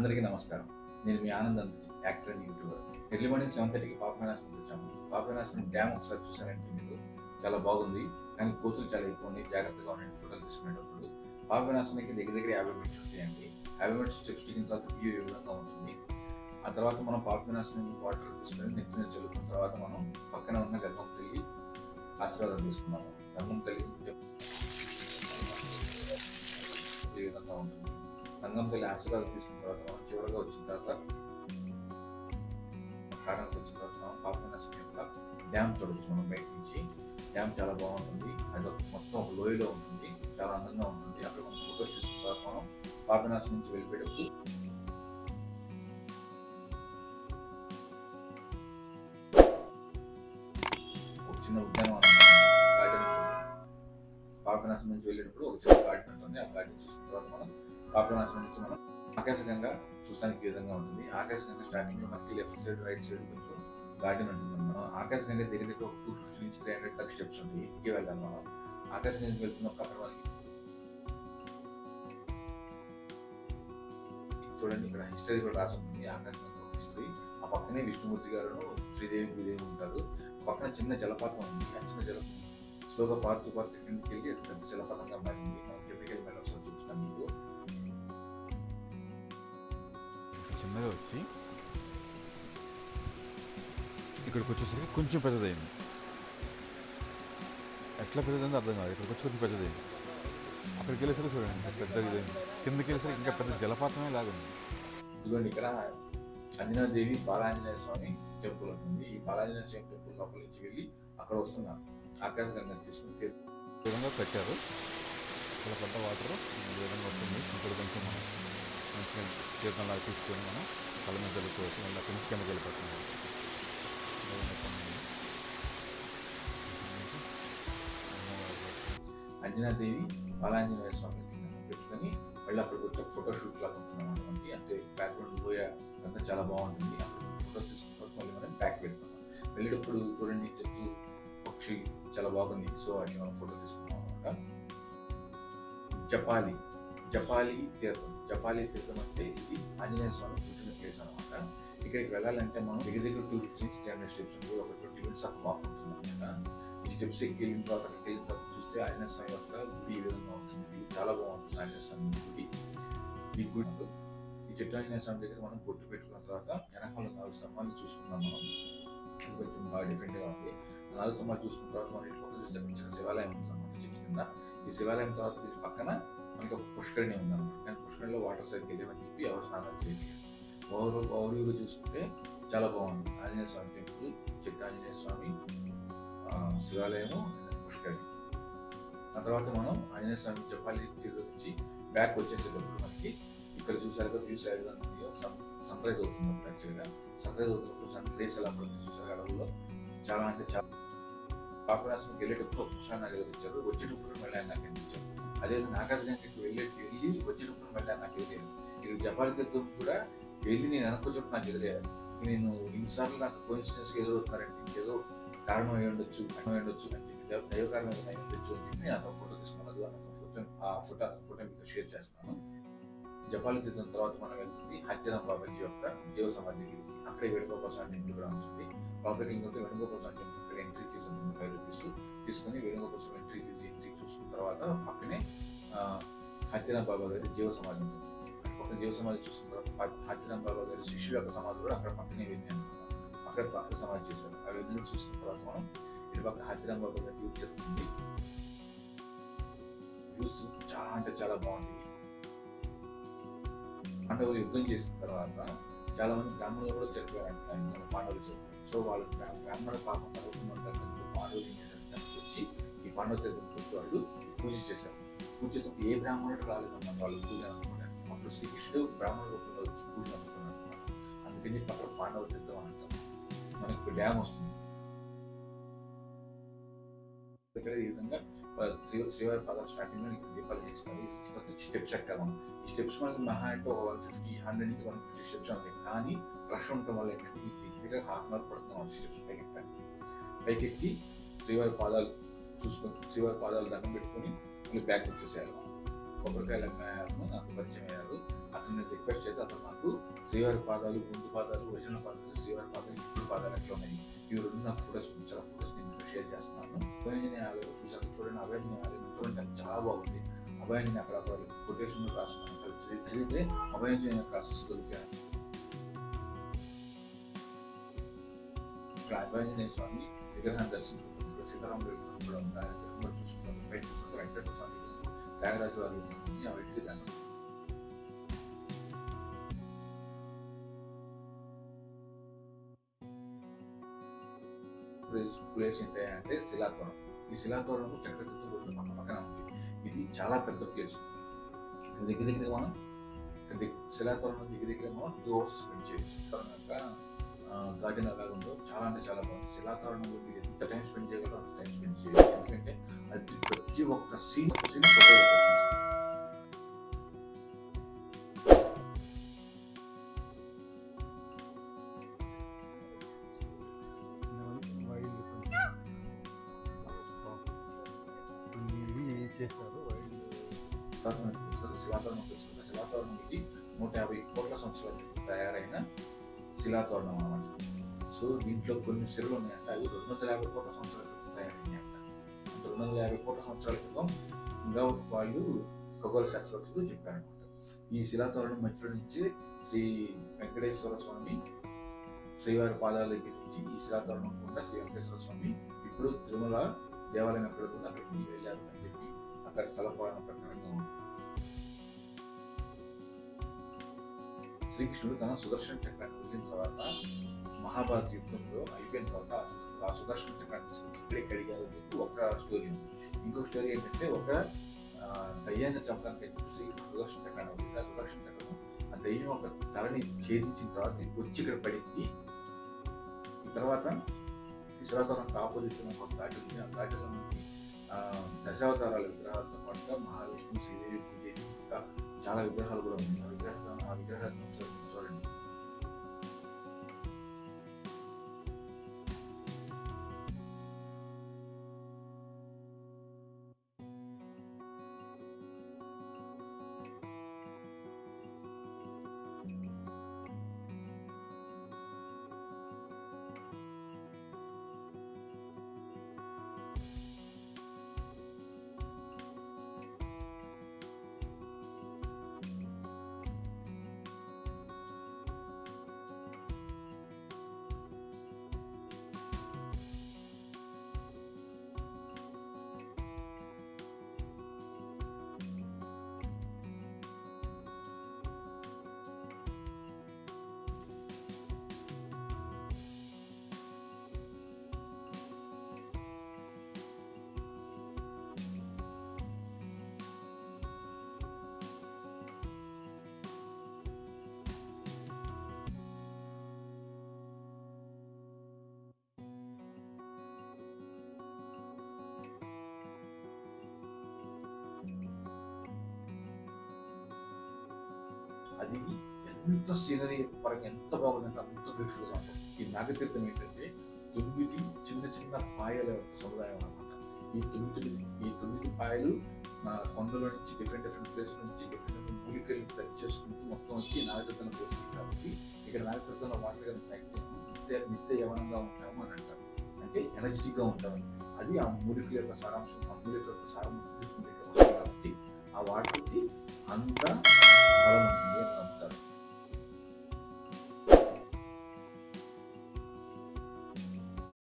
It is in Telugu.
అందరికీ నమస్కారం. నేను మీ Anand Anthaji, actor and YouTuber. Early morning 7:30కి పాపనాశనం వచ్చాము. పాపనాశనం డ్యామ్ ఒకసారి చూసానంటే మీరు చాలా బాగుంది, కానీ కోతులు చాలా ఎక్కువ ఉన్నాయి, జాగ్రత్తగా ఉండండి ఫోటోలు తీసుకునేటప్పుడు. పాపనాశనానికి దగ్గర 50 మినిట్స్ ఉంటాయండి. 50 మినిట్స్ స్టెప్స్ దిగిన తర్వాత వ్యూ ఏ విధంగా ఉంటుంది. ఆ తర్వాత మనం పాపనాశనం వాటర్ తీసుకొని నెత్తిన చల్లుకున్న తర్వాత మనం పక్కన ఉన్న గంగమ్మ తల్లి ఆశీర్వాదం తీసుకున్నాము. గంగమ్మ తల్లి ఈ విధంగా ఉంటుంది. గంగమ్మ తల్లి ఆశీర్వాదం తీసుకున్న తర్వాత మనం చివరిగా వచ్చిన తర్వాత కారణానికి వచ్చిన తర్వాత మనం పాపనాశనం యొక్క డ్యామ్ చూడవచ్చు. మనం బయట నుంచి డ్యామ్ చాలా బాగుంటుంది. అది మొత్తం ఒక లోయలో ఉంటుంది, చాలా అందంగా ఉంటుంది. అక్కడ మనం ఫోటోస్ తీసుకున్న తర్వాత మనం పాపనాశనం నుంచి వెళ్ళిపోయేటప్పుడు ఒక చిన్న ఉద్యానవనం గార్డెన్ పాపనాశనం నుంచి వెళ్ళేటప్పుడు ఒక చిన్న గార్డెన్ ఉంటుంది. ఆ గార్డెన్ చూసిన తర్వాత మనం పాపనాశనం నుంచి మనం ఆకాశగంగా చూస్తానికి ఈ విధంగా ఉంటుంది. ఆకాశగంగా స్టార్టింగ్ లో మనకి లెఫ్ట్ సైడ్ రైట్ సైడ్ కొంచెం గార్డెన్ ఉంటుంది. మనం ఆకాశగంగా దగ్గర 250 నుంచి 300 దాకా స్టెప్స్ ఉంటాయి. ఇంటికి వెళ్ళాలి. మనం ఆకాశగంగా వెళ్తున్నప్పుడు అక్కడ మనకి చూడండి, ఇక్కడ హిస్టరీ కూడా రాసి ఉంటుంది. ఆకాశగంగా హిస్టరీ. ఆ పక్కనే విష్ణుమూర్తి గారు, శ్రీదేవి భూదేవి ఉంటారు. పక్కన చిన్న జలపాతం ఉంది. ఆ చిన్న జలపాతం స్లోగా పార్తు కిందకి వెళ్ళి పెద్ద జలపాతంగా మారింది. మనం కిందకి వెళ్ళి మళ్ళీ ఒకసారి చూపిస్తాను మీకు. చిన్నగా వచ్చి ఇక్కడికి వచ్చేసరికి కొంచెం పెద్దదైంది. ఎట్లా పెద్దదైందో అర్థం కాదు. ఇక్కడికి వచ్చి కొంచెం పెద్దదైంది. అక్కడికి వెళ్ళేసరికి చూడండి ఇంకా పెద్దగా ఇదైంది. కిందకి వెళ్ళేసరికి ఇంకా పెద్ద జలపాతమే లాగుంది. ఇదిగోండి, ఇక్కడ అంజనాదేవి బాలాంజనేయ స్వామి టెంపుల్ ఉంటుంది. ఈ బాలాంజనేయ స్వామి టెంపుల్ లోపల నుంచి వెళ్ళి అక్కడ వస్తున్న ఆకాశగంగా తీసుకుని విధంగా కట్టారు. ఇక్కడ పెద్ద వాటర్ ఈ విధంగా వస్తుంది. ఇక్కడ కొంచెం మనం మంచిగా తీర్థంలాగా తీసుకొని మనం కళ్ళ మీద వెళ్ళిపోవచ్చు. మళ్ళీ అక్కడి నుంచి కిందకి వెళ్ళిపోతున్నాం. అంజనాదేవి బాలాంజనేయ స్వామి పెట్టుకొని మళ్ళీ అక్కడికి వచ్చి ఫోటో షూట్ లాగా ఉంటున్నాం మనకి. అంటే బ్యాక్గ్రౌండ్ పోయే అంతా చాలా బాగుంటుంది. అక్కడ ఫోటోస్ తీసుకున్న మళ్ళీ మనం బ్యాక్ పెట్టుకున్నాం. వెళ్ళేటప్పుడు చూడండి, చెట్టు పక్షి చాలా బాగుంది. సో అది మనం ఫోటో తీసుకున్నాం అనమాట. జపాలి తీర్థం అంటే ఇది ఆంజనేయ స్వామి పుట్టిన ప్లేస్ అనమాట. ఇక్కడికి వెళ్ళాలంటే మనం దగ్గర 250 నుంచి 300 స్టెప్స్ ఉంటుంది. ఒక 20 మినిట్స్ ఆఫ్ వాక్ ఉంటుంది అనమాట. ఈ స్టెప్స్ వెళ్ళిన తర్వాత అక్కడికి వెళ్ళిన తర్వాత చూస్తే ఆంజనేయ స్వామి యొక్క గుడి ఈ విధంగా ఉంటుంది. చాలా బాగుంటుంది ఆంజనేయ స్వామి గుడి. ఈ గుడి ఈ చెట్టు ఆంజనేయ స్వామి దగ్గర మనం బొట్టు పెట్టుకున్న తర్వాత వెనకాల 4 స్తంభాలు చూసుకున్నాం మనం. ఇది కొంచెం బాగా డిఫరెంట్గా ఉంది. 4 స్తంభాలు చూసుకున్న తర్వాత మనం ఇటు పక్క చూస్తే చిన్న శివాలయం ఉంది అనమాట చెట్టు కింద. ఈ శివాలయం తర్వాత దీని పక్కన మనకి ఒక పుష్కరిణి ఉందన్నమాట. కానీ పుష్కరిణిలో వాటర్ సైడ్కి వెళ్ళామని చెప్పి ఎవరు స్నానాలు చేయలేదు. ఓవర్వ్యూగా చూసుకుంటే చాలా బాగుంది. ఆంజనేయ స్వామి టెంపుల్, చెట్టు ఆంజనేయ స్వామి, శివాలయము, పుష్కరిణి. ఆ తర్వాత మనం ఆంజనేయ స్వామి జపాలి తీరు నుంచి బ్యాక్ వచ్చేసేటప్పుడు మనకి ఇక్కడ చూసారుగా వ్యూ సైడ్ సన్ రైజ్ అవుతుంది. యాక్చువల్గా సన్ రైజ్ అవుతున్నప్పుడు సన్ రైజ్ ఎలా పడుతుంది చూసారు అడవుల్లో. చాలా అంటే చాలా పాపనాశనంకి వెళ్ళేటప్పుడు ఒకసారి నాకు వచ్చారు, వచ్చేటప్పుడు మళ్ళీ ఆయన నాకు అనిపించారు. అదేవిధంగా ఆకాశగంగకి వెళ్ళి వచ్చేటప్పుడు మళ్ళీ నాకు ఎదిలేదు. ఇక్కడ జపాలి తీర్థం కూడా వెళ్ళి నేను అనుకోవచ్చు నాకు ఎదిలేదు. నేను ఇన్నిసార్లు నాకు కోయిన్సిడెన్స్గా ఎదురవుతున్నారంటే ఇంకేదో కారణం అయి ఉండొచ్చు అని చెప్పి దైవ కారణం అయి ఉండొచ్చు అని చెప్పి నేను ఫోటో తీసుకున్నాను. ఆ ఫోటో మీతో షేర్ చేస్తున్నాను. జపాలి తీర్థం తర్వాత మనం వెళ్తుంది హత్యరాం బాబాజీ యొక్క జీవ సమాధి దగ్గరికి. అక్కడే వేణుగోపాల స్వామి టెంపుల్ కూడా ఉంటుంది. లోపలికి ఇంకొక వేణుగోపాల స్వామి టెంపుల్ ఇక్కడ ఎంట్రీ ఫీజు ఉంటుంది 5 రూపీస్ తీసుకుని వేణుగోపాల స్వామి ఎంట్రీ చూసుకున్న తర్వాత పక్కనే హత్యరాం బాబా గారి జీవ సమాధి ఉంటుంది. పక్కన జీవ సమాధి చూసుకున్న తర్వాత హత్యరాం బాబా గారి శిష్యుల యొక్క సమాధి కూడా అక్కడ పక్కనే వెళ్ళి అక్కడ పక్కన సమాధి చేశారు. ఆ విధంగా చూసుకున్న తర్వాత మనం ఇటు పక్క హత్యరాం బాబా గారి వ్యూస్ చెప్తుంది. వ్యూస్ చాలా అంటే చాలా బాగుంది. పాండవులు యుద్ధం చేసిన తర్వాత చాలా మంది బ్రాహ్మణులు కూడా చనిపోయారు పాండవులు చెప్తారు. సో వాళ్ళు బ్రాహ్మణ పాపం పాండవులు ఏం చేశారు, వచ్చి ఈ పాండవ తీర్థంకి వచ్చి వాళ్ళు పూజ చేశారు. పూజ చేసినప్పుడు ఏ బ్రాహ్మణుడు రాలేదన్నమాట వాళ్ళు పూజ అనుకున్నారు. అప్పుడు శ్రీకృష్ణుడు బ్రాహ్మణ రూపంలో వచ్చి పూజ అనుకున్నారు. అందుకని అక్కడ పాండవ తీర్థం అంటాం. మనకి డ్యామ్ వస్తుంది. ఇక్కడ ఈ విధంగా శ్రీవారి పాదాలు స్టార్టింగ్ లో దీపాలు చేస్తారు. స్టెప్స్ ఎక్కాలి. ఈ స్టెప్స్ మనకి మహా అంటే 100 నుంచి 150 స్టెప్స్ ఉంటాయి. కానీ రష్ ఉండటం వల్ల ఏంటంటే మీకు దగ్గరగా ½ అవర్ పడుతుంది స్టెప్స్ పైకెక్కి శ్రీవారి పాదాలు చూసుకొని శ్రీవారి పాదాలు దండం పెట్టుకొని మళ్ళీ బ్యాక్ వచ్చేసేయాలి. కొబ్బరికాయలు అమ్మాయను నాకు పరిచయం అయ్యారు. అతను నేను రిక్వెస్ట్ చేసి అతను నాకు శ్రీవారి పాదాలు, ముందు పాదాలు, ఒరిజినల్ పాదాలు, శ్రీవారి పాదాలు, ఇప్పుడు పాదాలు ఎట్లా ఉన్నాయి ఈ రెండు నాకు ఫొటోస్ చాలా ఫొటోస్ నేను షేర్ చేస్తున్నాను. అభయాంజనేయ ఆలయం చూసాను చూడండి. అభయాంజనేయ ఆలయం చూడండి చాలా బాగుంది. అభయాంజనేయ అక్కడ కొటేషన్ రాస్తున్నాను చదివితే అభయాంజనేయ క్లాసెస్ దొరికాను. ఇక్కడ అభయాంజనేయ స్వామి విగ్రహాన్ని దర్శించుకుంటున్నారు. సీతారాముల విగ్రహం కూడా ఉంది. ఆయన విగ్రహం కూడా చూసుకుంటారు. బయట చూసుకుంటారు. వెంకటేశ్వర స్వామి విగ్రహం, త్యాగరాజు వారి విగ్రహం, ఆ వ్యక్తి దాన్ని ప్లేస్ ఏంటి అంటే శిలాతోరణం. ఈ శిలాతోరణం చక్రతీర్థం పక్కన ఉంది. ఇది చాలా పెద్ద ప్లేస్. దగ్గర మనం శిలాతోరణం దగ్గర మనం 2 hours స్పెండ్ చేయొచ్చు. గార్డెన్ అలాగ ఉందో చాలా అంటే చాలా బాగుంది. శిలాతోరణంలో మీరు ఎంత టైం స్పెండ్ చేయగలరో అంత టైం స్పెండ్ చేయొచ్చు. ఎందుకంటే అది ప్రతి ఒక్క సీన్ ఫోటో శిలాతోరణం తెలుసుకుంటే శిలాతోరణం ఇది 150 కోట్ల సంవత్సరాల తయారైన శిలాతోరణం అన్నమాట. సో దీంట్లో కొన్ని శిలలు ఉన్నాయంట. అవి 250 కోట్ల సంవత్సరాల క్రితం తయారైనాయంట. 250 కోట్ల సంవత్సరాల క్రితం ఇంకా వాళ్ళు ఖగోళ శాస్త్రవేత్తలు చెప్పారనమాట. ఈ శిలాతోరణం మధ్యలో నుంచి శ్రీ వెంకటేశ్వర స్వామి శ్రీవారి పాదాల దగ్గర నుంచి ఈ శిలాతోరణం కూడా శ్రీ వెంకటేశ్వర స్వామి ఇప్పుడు తిరుమల దేవాలయం ఎక్కడ కూడా అక్కడికి వెళ్ళారు అని చెప్పి అక్కడ స్థల పురాణం ప్రకారంగా ఉంది. శ్రీకృష్ణుడు తన సుదర్శన చక్రాన్ని వచ్చిన తర్వాత మహాభారత యుద్ధంలో అయిపోయిన తర్వాత ఆ సుదర్శన చక్రాన్ని ఇక్కడికి అడిగారు చెప్పి ఒక స్టోరీ ఉంది. ఇంకొక స్టోరీ ఏంటంటే ఒక దయ్యాన్ని చంపడానికి శ్రీకృష్ణుడు సుదర్శన చక్రాన్ని వచ్చింది. ఆ సుదర్శన చక్రం ఆ దయ్యం ఒక తలని ఛేదించిన తర్వాత వచ్చి ఇక్కడ పడింది. ఈ తర్వాత శిలాతోరణంకి ఆపోజిట్ ఒక ఘాటి ఉంది. ఆ ఘాటిలో మనకి దశావతారాల విగ్రహాలతో పాటుగా మహావిష్ణు, శ్రీదేవి, భూదేవి ఇంకా చాలా విగ్రహాలు కూడా ఉన్నాయి. ఆ విగ్రహాలను చూడండి. అది ఎంత సీనరీ పరంగా ఎంత బాగుందంటే అంత బ్యూటిఫుల్ గా ఉంటుంది. ఈ నాగతీర్థం ఏంటంటే 9 చిన్న చిన్న పాయల సముదాయం అన్నమాట. ఈ 9 పాయలు కొండలో నుంచి డిఫరెంట్ ప్లేస్ నుంచి డిఫరెంట్ మూలికలు టచ్ చేసుకుంటూ మొత్తం వచ్చి నాగతీర్థంలో పోతుంది. కాబట్టి ఇక్కడ నాగతీర్థంలో వాటర్ నిత్య యవనంగా ఉంటాము అని అంటారు. అంటే ఎనర్జెటిక్ గా ఉంటామని. అది ఆ మూలికల యొక్క సారాంశం. ఆ మూలికల యొక్క సారం తీసుకుంటే వస్తుంది కాబట్టి ఆ వాటర్కి అంత బలం ఉంటుంది అని నమ్ముతారు.